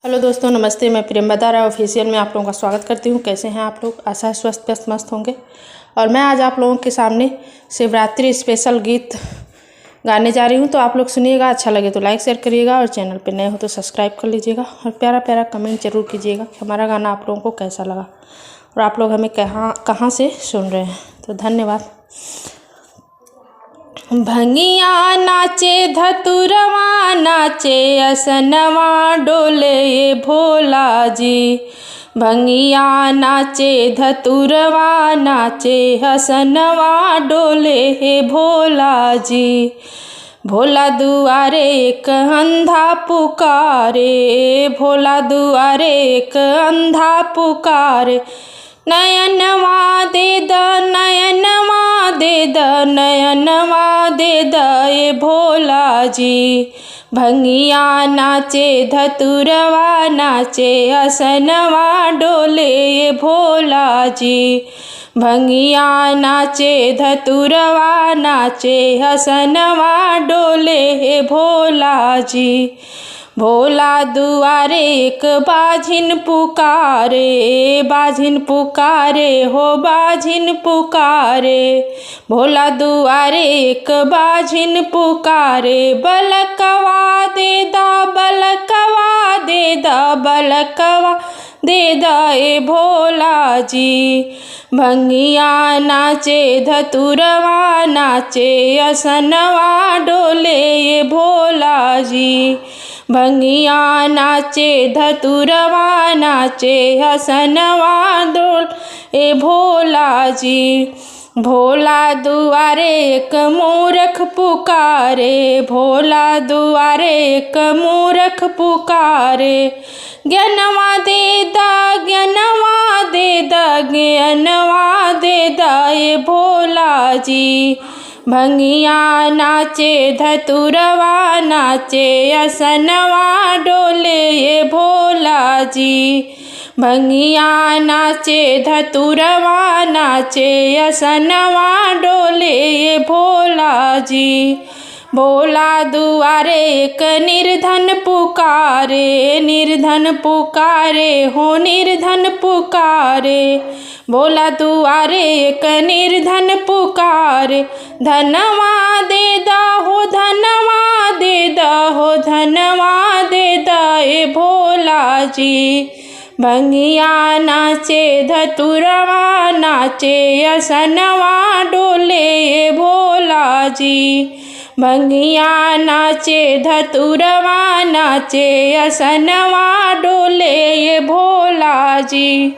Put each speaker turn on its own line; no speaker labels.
Hello दोस्तों, नमस्ते। मैं प्रेम बदारा ऑफिशियल में आप लोगों का स्वागत करती हूँ। कैसे हैं आप लोग? आशा है स्वस्थ व्यस्त मस्त होंगे। और मैं आज आप लोगों के सामने शिवरात्रि स्पेशल गीत गाने जा रही हूँ, तो आप लोग सुनिएगा। अच्छा लगे तो लाइक शेयर करिएगा और चैनल पे नए हो तो सब्सक्राइब कर लीजिएगा और प्यारा प्यारा कमेंट जरूर कीजिएगा कि हमारा गाना आप लोगों को कैसा लगा और आप लोग हमें कहाँ से सुन रहे हैं। तो धन्यवाद। भंगिया नाचे धतुरवा नाचे असनवा डोले ये भोला जी। भंगिया नाचे धतुरवा नाचे हसनवा डोले हे भोला जी। भोला दुआरे एक अंधा पुकारे, भोला दुआरे एक अंधा पुकारे। नयनवा दे द, नयनवा दे द, नयनवा दे द ये भोला जी। भंगिया नाचे धतुरवा नाचे हसनवा डोले ये भोला जी। भंगिया नाचे धतुरवा नाचे हसनवा डोले हे भोला जी। भोला दुआरे एक बाझिन पुकारे, बाझिन पुकारे हो बाझिन पुकारे। भोला दुआरे एक बाझिन पुकारे। बलकवा दे दा, बलकवा दे दा, बलकवा दे दा ए भोला जी। भंगिया नाचे धतुरवा नाचे असनवा डोले ये भोला जी। भंगिया नाचे धतुरवा नाचे हसनवा डोल ए भोला जी। भोला दुआरे एक मूर्ख पुकारे, भोला दुआरे एक मूर्ख पुकारे। ज्ञानवा दे दा, ज्ञानवा दे दा, ज्ञानवा दे दा ये भोला जी। भंगिया नाचे धतुरवा नाचे असनवा डोले ये भोला जी। भंगिया नाचे धतुरवा नाचे असनवा डोले ये भोला जी। भोला दुआरे एक निर्धन पुकारे, निर्धन पुकारे हो निर्धन पुकारे। भोला दुआरे एक निर्धन पुकारे। धनवा दे दा हो, धनवा दे दा हो, धनवा दे दा ए भोला जी। भंगिया नाचे धतुरवा नाचे असनवा डोले ये भोला जी। भंगिया नाचे धतुरवा नाचे असनवा डोले ये भोला जी।